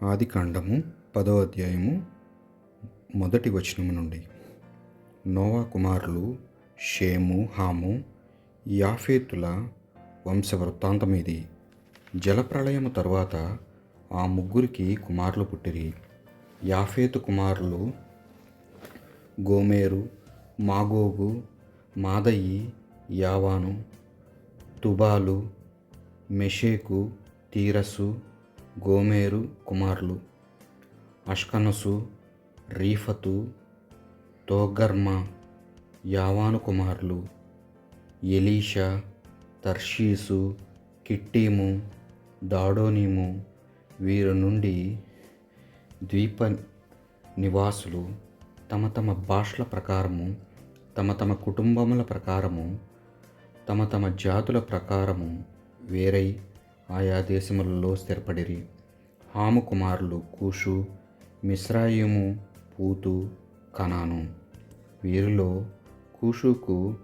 ఆదికాండము 10వ అధ్యాయము మొదటి వచనము నుండి. నోవా కుమారులు షేము, హాము, యాఫేతుల వంశవృత్తాంతం ఇది. జలప్రళయము తరువాత ఆ ముగ్గురికి కుమారులు పుట్టిరి. యాఫేతు కుమారులు గోమెరు, మాగోగు, మాదయి, యావాను, తుబాలు, మెషేకు, తీరసు. గోమెరు కుమారులు అష్కనసు, రీఫతు, తోగర్మ. యావాను కుమారులు ఎలీషా, తర్షీసు, కిట్టీము, దాడోనీము. వీరి నుండి ద్వీప నివాసులు తమ తమ భాషల ప్రకారము, తమ తమ కుటుంబముల ప్రకారము, తమ తమ జాతుల ప్రకారము వేరై ఆయా దేశములలో స్థిరపడిరి. హాము కుమారులు కూషు, మిస్రాయిము, పూతు, కనాను. వీరిలో కూషుకు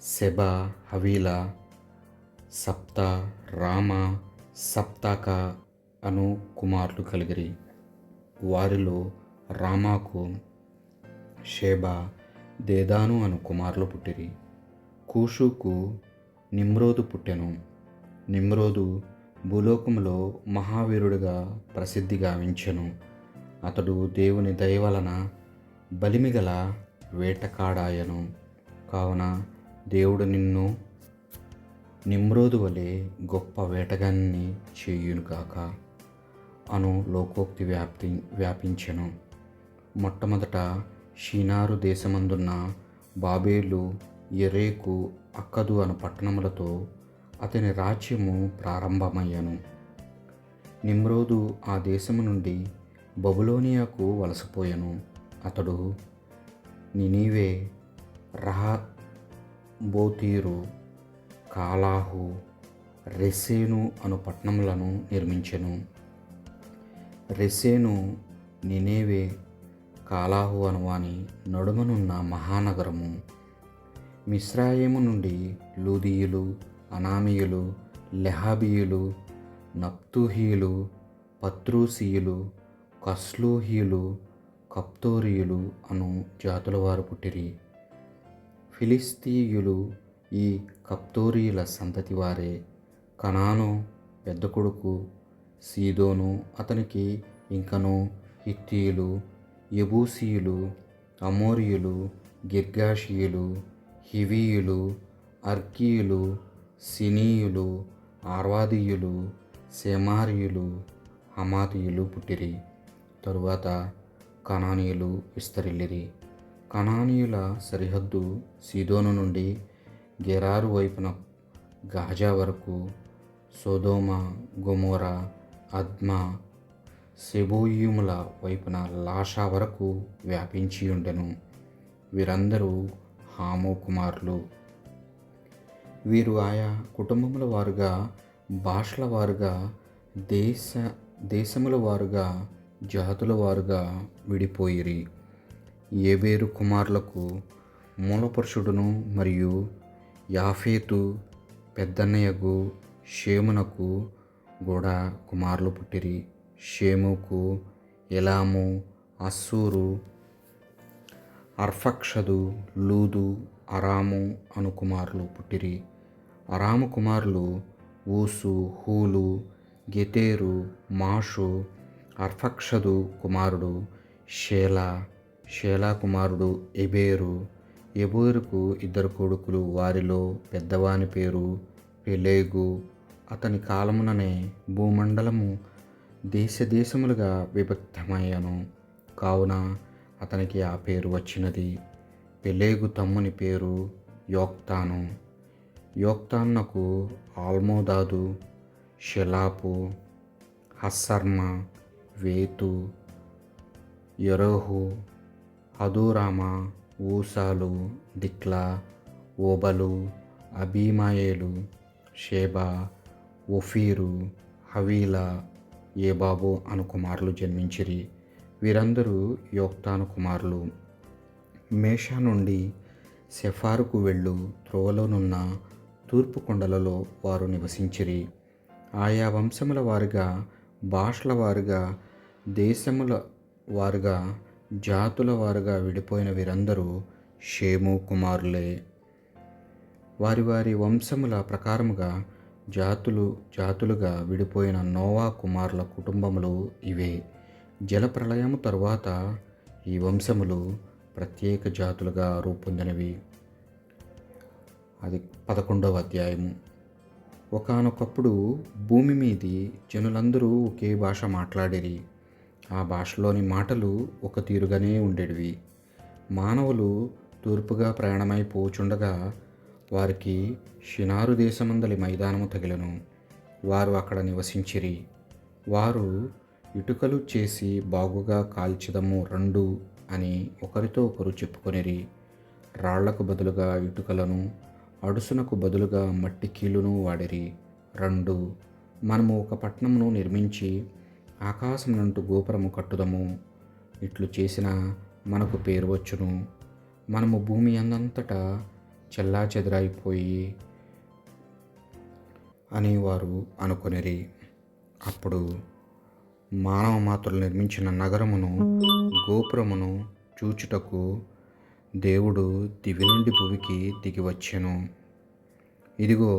సెబా, హవీలా, సప్తా, రామ, సప్తాక అను కుమారులు కలిగిరి. వారిలో రామాకు షేబా, దేదాను అను కుమారులు పుట్టిరి. కూషుకు నిమ్రోదు పుట్టెను. నిమ్రోదు భూలోకములో మహావీరుడిగా ప్రసిద్ధి గావించెను. అతడు దేవుని దయ వలన బలిమిగల వేటకాడాయను. కావున దేవుడు నిన్ను నిమ్రోదు వలె గొప్ప వేటగాన్ని చేయునుగాక అను లోకోక్తి వ్యాపించెను. మొట్టమొదట షీనారు దేశమందున్న బాబేలు, ఎరేకు, అక్కదు అను పట్టణములతో అతని రాజ్యము ప్రారంభమయ్యను. నిమ్రోదు ఆ దేశము నుండి బబులోనియాకు వలసపోయెను. అతడు నినీవే, రహబోతీరు, కాలాహు, రెసేను అను పట్టణములను నిర్మించెను. రెసేను నినేవే, కాలాహు అనువాని నడుమనున్న మహానగరము. మిస్రాయిము నుండి లూదీయులు, అనామీయులు, లెహాబీయులు, నప్తుహీయులు, పత్రూసీయులు, కస్లూహీయులు, కప్తోరీయులు అను జాతుల వారు పుట్టిరి. ఫిలిస్తీయులు ఈ కప్తోరీయుల సంతతి వారే. కనాను పెద్ద కొడుకు సీదోను, అతనికి ఇంకను హిత్తీయులు, యెబూసీయులు, అమోరీయులు, గిర్గాషీయులు, హివీయులు, అర్కీయులు, సినీయులు, ఆర్వాదీయులు, సెమారీయులు, హమాతీయులు పుట్టిరి. తరువాత కనానీయులు విస్తరిల్లిరి. కనానీయుల సరిహద్దు సీదోను నుండి గెరారు వైపున గాజా వరకు, సొదొమ, గొమొరా, అద్మా, సెబోయిముల వైపున లాషా వరకు వ్యాపించి ఉండెను. వీరందరూ హాము కుమారులు. వీరు ఆయా కుటుంబముల వారుగా, భాషల వారుగా, దేశముల వారుగా, జాతుల వారుగా విడిపోయిరి. ఏబేరు కుమారులకు మూలపురుషుడును మరియు యాఫేతు పెద్దన్నయగు షేమునకు కూడా కుమారులు పుట్టిరి. షేముకు ఎలాము, అస్సూరు, అర్ఫక్షదు, లూదు, అరాము అను కుమారులు పుట్టిరి. అరాము కుమారులు ఊసు, హూలు, గెతేరు, మాషు. అర్ఫక్షదు కుమారుడు షేలా. షేలా కుమారుడు ఎబేరు. ఎబేరుకు ఇద్దరు కొడుకులు. వారిలో పెద్దవాని పేరు పెలేగు. అతని కాలముననే భూమండలము దేశములుగా విభక్తమయ్యను. కావున అతనికి ఆ పేరు వచ్చినది. పెలేగు తమ్ముని పేరు యోక్తాను. యోక్తానునకు ఆల్మోదాదు, షెలాపు, హస్సర్మ, వేతు, యెరహు, హదూరామ, ఊసాలు, దిక్లా, ఓబలు, అబీమాయేలు, షేబా, ఒఫీరు, హవీలా, ఏబాబు అను కుమారులు జన్మించిరి. వీరందరూ యోక్తాను కుమారులు. మేషా నుండి సెఫారుకు వెళ్ళు త్రోవలోనున్న తూర్పు కొండలలో వారు నివసించిరి. ఆయా వంశముల వారుగా, భాషల వారుగా, దేశముల వారుగా జాతుల వారుగా విడిపోయిన వీరందరూ షేము కుమారులే. వారి వారి వంశముల ప్రకారముగా జాతులుగా విడిపోయిన నోవా కుమారుల కుటుంబములు ఇవే. జలప్రళయము తరువాత ఈ వంశములు ప్రత్యేక జాతులుగా రూపొందినవి. అది 11వ అధ్యాయము. ఒకానొకప్పుడు భూమి మీది జనులందరూ ఒకే భాష మాట్లాడిరి. ఆ భాషలోని మాటలు ఒక తీరుగానే ఉండేవి. మానవులు తూర్పుగా ప్రయాణమై పోచుండగా వారికి షినారు దేశమందలి మైదానము తగిలెను. వారు అక్కడ నివసించిరి. వారు ఇటుకలు చేసి బాగుగా కాల్చెదము రండు అని ఒకరితో ఒకరు చెప్పుకొనిరి. రాళ్లకు బదులుగా ఇటుకలను, అడుసునకు బదులుగా మట్టి కీలును వాడిరి. రండు, మనము ఒక పట్టణమును నిర్మించి ఆకాశమునంటు గోపురము కట్టుదము. ఇట్లు చేసిన మనకు పేరు వచ్చును. మనము భూమి అందంతటా చెల్లాచెదరైపోయి అని వారు అనుకొనిరి. అప్పుడు మానవ మాతృలు నిర్మించిన నగరమును, గోపురమును చూచుటకు దేవుడు దివి నుండి భూమికి దిగి వచ్చెను. ఇదిగో,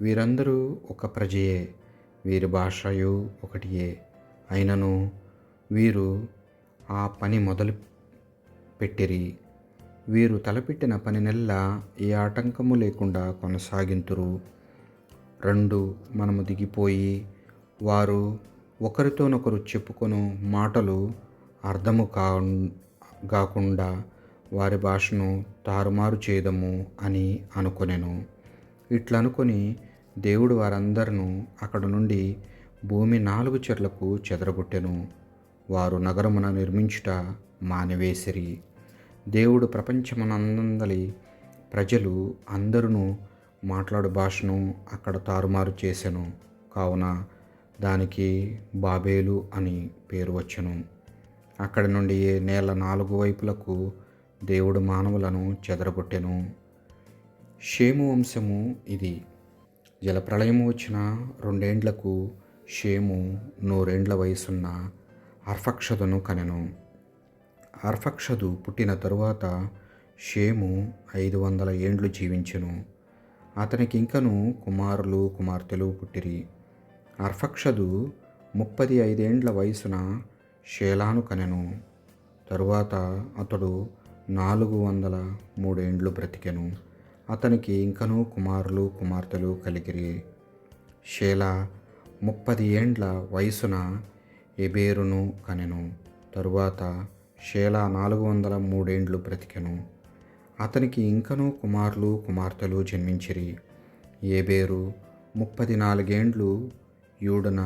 వీరందరూ ఒక ప్రజయే, వీరి భాషయు ఒకటియే. అయినను వీరు ఆ పని మొదలు పెట్టిరి. వీరు తలపెట్టిన పనినెల్లా ఏ ఆటంకము లేకుండా కొనసాగింతురు. రండు, మనము దిగిపోయి వారు ఒకరితోనొకరు చెప్పుకొను మాటలు అర్థము కాకుండా వారి భాషను తారుమారు చేయదము అని అనుకొనెను. ఇట్లనుకొని దేవుడు వారందరినూ అక్కడ నుండి భూమి 4 చెర్లకు చెదరగొట్టెను. వారు నగరమున నిర్మించుట మానివేసిరి. దేవుడు ప్రపంచమునందలి ప్రజలు అందరూ మాట్లాడు భాషను అక్కడ తారుమారు చేసెను. కావున దానికి బాబేలు అని పేరు వచ్చెను. అక్కడి నుండి నేల 4 వైపులకు దేవుడు మానవులను చెదరగొట్టెను. షేము వంశము ఇది. జలప్రళయము వచ్చిన 2 ఏండ్లకు షేము 100 ఏండ్ల వయసున్న అర్ఫక్షదును కనెను. అర్ఫక్షదు పుట్టిన తరువాత షేము 500 ఏండ్లు జీవించెను. అతనికి ఇంకను కుమారులు కుమార్తెలు పుట్టిరి. అర్ఫక్షదు 35 ఏండ్ల వయసున షేలాను కనెను. తరువాత అతడు 403 ఏండ్లు బ్రతికెను. అతనికి ఇంకనూ కుమారులు కుమార్తెలు కలిగిరి. షేలా 30 ఏండ్ల వయసున ఎబేరును కనెను. తరువాత షేలా 403 ఏండ్లు బ్రతికెను. అతనికి ఇంకనూ కుమారులు కుమార్తెలు జన్మించిరి. ఏబేరు 34 ఏండ్లు యూడన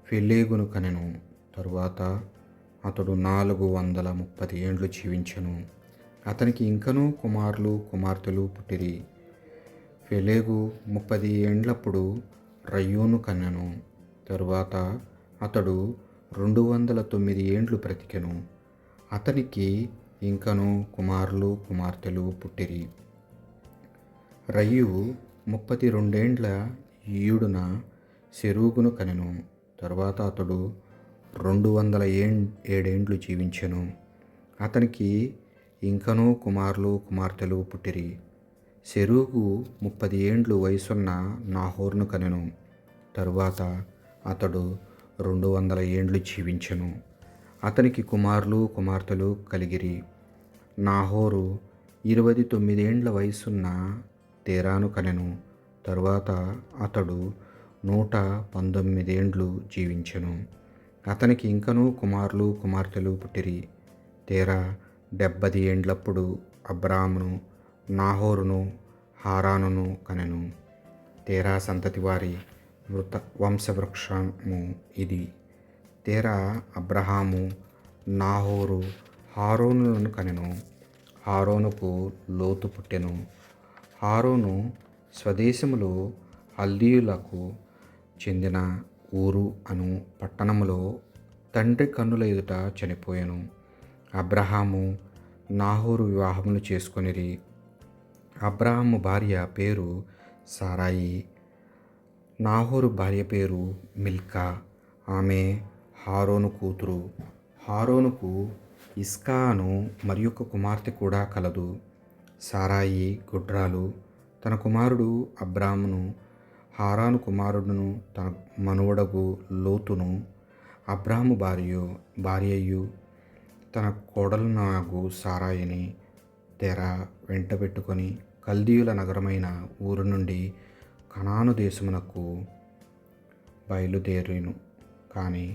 ఫెలేగును కనెను. తరువాత అతడు 430 ఏండ్లు జీవించెను. అతనికి ఇంకనూ కుమారులు కుమార్తెలు పుట్టిరి. ఫెలేగు 30 ఏండ్లప్పుడు రయ్యూను కన్నెను. తరువాత అతడు 209 ఏండ్లు బ్రతికెను. అతనికి ఇంకనూ కుమారులు కుమార్తెలు పుట్టిరి. రయ్యు 32 ఏండ్ల ఈయుడున సెరూగును కనెను. తరువాత అతడు 207 ఏండ్లు జీవించెను. అతనికి ఇంకనూ కుమారులు కుమార్తెలు పుట్టిరి. సెరూగు 30 ఏండ్లు వయసున్న నాహోరును కనెను. తరువాత అతడు 200 ఏండ్లు జీవించెను. అతనికి కుమారులు కుమార్తెలు కలిగిరి. నాహోరు 29 ఏండ్ల వయసున్న తేరాను కనెను. తరువాత అతడు 119 ఏండ్లు జీవించెను. అతనికి ఇంకనూ కుమారులు కుమార్తెలు పుట్టిరి. తేరా 70 ఏండ్లప్పుడు అబ్రామును, నాహోరును, హారానును కనెను. తేరా సంతతి వారి వంశవృక్షము ఇది. తేరా అబ్రహాము, నాహోరు, హారోనులను కనెను. హారోనుకు లోతు పుట్టెను. హారోను స్వదేశములో హల్దీయులకు చెందిన ఊరు అను పట్టణములో తండ్రి కన్నుల ఎదుట చనిపోయెను. అబ్రహాము నాహోరు వివాహములు చేసుకొనిరి. అబ్రహాము భార్య పేరు సారాయి. నాహోరు భార్య పేరు మిల్కా. ఆమె హారోను కూతురు. హారోనుకు ఇస్కా అను మరి ఒక కుమార్తె కూడా కలదు. సారాయి గుడ్రాలు. తన కుమారుడు అబ్రామును, హారాను కుమారుడును, తన మనువడగు లోతును, అబ్రాము భార్యయు తన కోడలునాగు సారాయిని తెర వెంటబెట్టుకొని కల్దీయుల నగరమైన ఊరు నుండి కనాను దేశమునకు బయలుదేరిను. కానీ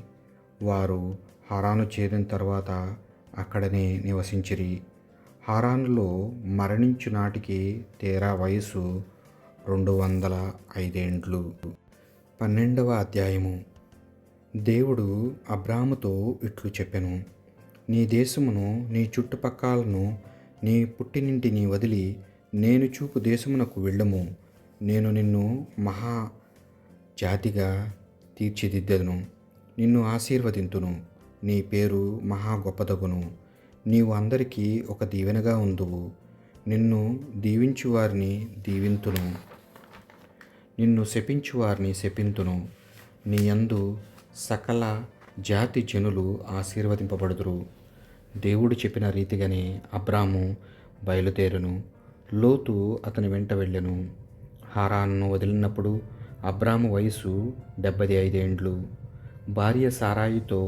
వారు హారాను చేరిన తర్వాత అక్కడనే నివసించిరి. హారానులో మరణించు నాటికి తేరా వయసు 205 ఏండ్లు. 12వ అధ్యాయము. దేవుడు అబ్రాముతో ఇట్లు చెప్పెను, నీ దేశమును, నీ చుట్టుపక్కలను, నీ పుట్టినింటిని వదిలి నేను చూపు దేశమునకు వెళ్ళము. నేను నిన్ను మహా జాతిగా తీర్చిదిద్దెదను. నిన్ను ఆశీర్వదింతును. నీ పేరు మహా గొప్పదగును. నీవు అందరికీ ఒక దీవెనగా ఉందువు. నిన్ను దీవించువారిని దీవింతును, నిన్ను శపించువారిని శపింతును. నీ యందు సకల జాతి జనులు ఆశీర్వదింపబడుదురు. దేవుడు చెప్పిన రీతిగానే అబ్రాము బయలుదేరును. లోతు అతని వెంట వెళ్ళెను. హారాను వదిలినప్పుడు అబ్రాము వయసు 75 ఏండ్లు. భార్య సారాయితో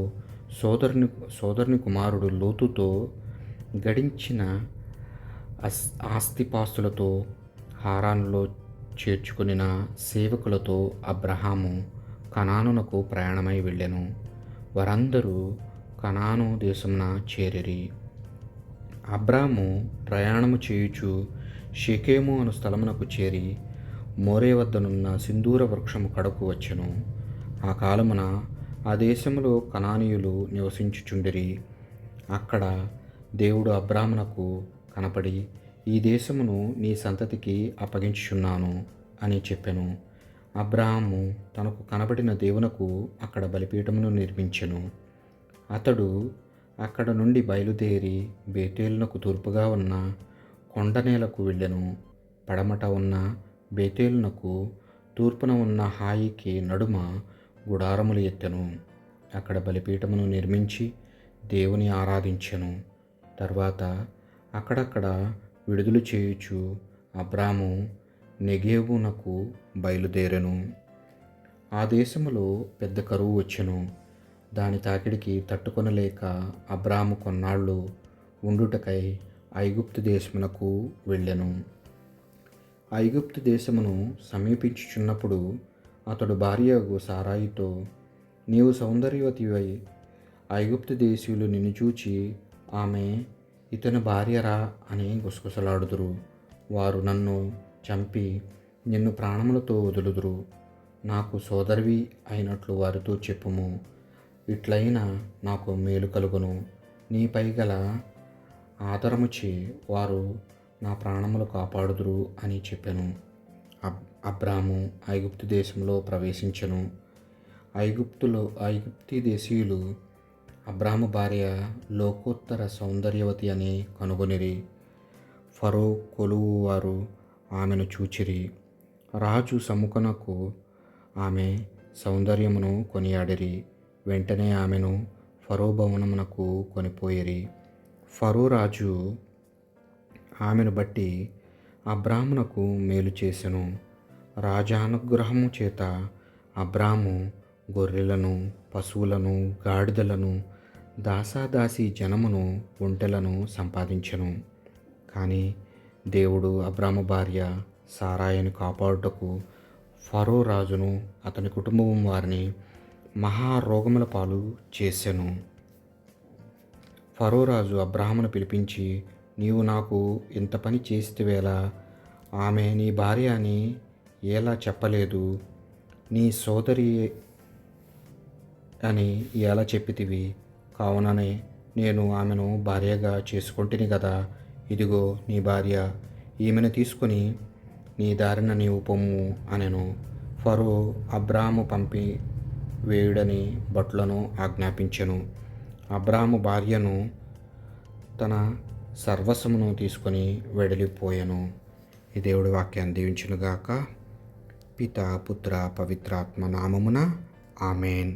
సోదరుని కుమారుడు లోతుతో గడించిన ఆస్తిపాస్తులతో హారానులో చేర్చుకునిన సేవకులతో అబ్రహాము కనానునకు ప్రయాణమై వెళ్ళెను. వారందరూ కనాను దేశమున చేరిరి. అబ్రాము ప్రయాణము చేయుచు షెకెము అను స్థలమునకు చేరి మోరే వద్దనున్న సింధూర వృక్షము కడకు వచ్చెను. ఆ కాలమున ఆ దేశంలో కనానీయులు నివసించుచుండిరి. అక్కడ దేవుడు అబ్రామునకు కనపడి, ఈ దేశమును నీ సంతతికి అప్పగించుచున్నాను అని చెప్పెను. అబ్రాము తనకు కనబడిన దేవునకు అక్కడ బలిపీఠమును నిర్మించెను. అతడు అక్కడ నుండి బయలుదేరి బేతేలునకు తూర్పుగా ఉన్న కొండనేలకు వెళ్ళెను. పడమట ఉన్న బేతేలునకు తూర్పున ఉన్న హాయికి నడుమ గుడారములు ఎత్తెను. అక్కడ బలిపీఠమును నిర్మించి దేవుని ఆరాధించెను. తర్వాత అక్కడక్కడ విడుదల చేయుచు అబ్రాము నెగేవునకు బయలుదేరెను. ఆ దేశములో పెద్ద కరువు వచ్చెను. దాని తాకిడికి తట్టుకొనలేక అబ్రాము కొన్నాళ్ళు ఉండుటకై ఐగుప్తు దేశమునకు వెళ్ళెను. ఐగుప్తు దేశమును సమీపించుచున్నప్పుడు అతడు భార్యగు సారాయితో, నీవు సౌందర్యవతివై ఐగుప్తు దేశీయులు నిన్ను చూచి ఆమె ఇతని భార్యరా అని గుసగుసలాడుదురు. వారు నన్ను చంపి నిన్ను ప్రాణములతో వదులుదురు. నాకు సోదరివి అయినట్లు వారితో చెప్పుము. ఇట్లయినా నాకు మేలు కలుగును. నీపై గల ఆదరముచే వారు నా ప్రాణములు కాపాడుదురు అని చెప్పెను. అబ్రాము ఐగుప్తు దేశంలో ప్రవేశించెను. ఐగుప్తీ దేశీయులు అబ్రాము భార్య లోకోత్తర సౌందర్యవతి అని కనుగొనిరి. ఫరో కొలువు వారు ఆమెను చూచిరి. రాజు సముఖనకు ఆమె సౌందర్యమును కొనియాడిరి. వెంటనే ఆమెను ఫరో భవనమునకు కొనిపోయిరి. ఫరో రాజు ఆమెను బట్టి అబ్రామునకు మేలు చేసెను. రాజానుగ్రహము చేత అబ్రాము గొర్రెలను, పశువులను, గాడిదలను, దాసాదాసి జనమును, ఒంటెలను సంపాదించెను. కానీ దేవుడు అబ్రాము భార్య సారాయిని కాపాడుటకు ఫరో రాజును అతని కుటుంబం వారిని మహారోగముల పాలు చేసెను. ఫరో రాజు అబ్రాహామును పిలిపించి, నీవు నాకు ఇంత పని చేసితివేలా? ఆమె నీ భార్య అని ఎలా చెప్పలేదు? నీ సోదరి అని ఎలా చెప్పితివి? కావుననే నేను ఆమెను భార్యగా చేసుకొంటిని కదా. ఇదిగో నీ భార్య, ఈమెను తీసుకొని నీ దారిన నీవు పొమ్ము అనెను. ఫరో అబ్రాము పంపి వేయుడని భటులను ఆజ్ఞాపించెను. అబ్రాము భార్యను తన సర్వస్వమును తీసుకొని వెడలిపోయెను. ఈ దేవుడి వాక్యాన్ని దీవించునుగాక. పిత, పుత్ర, పవిత్రాత్మ నామమున ఆమెన్.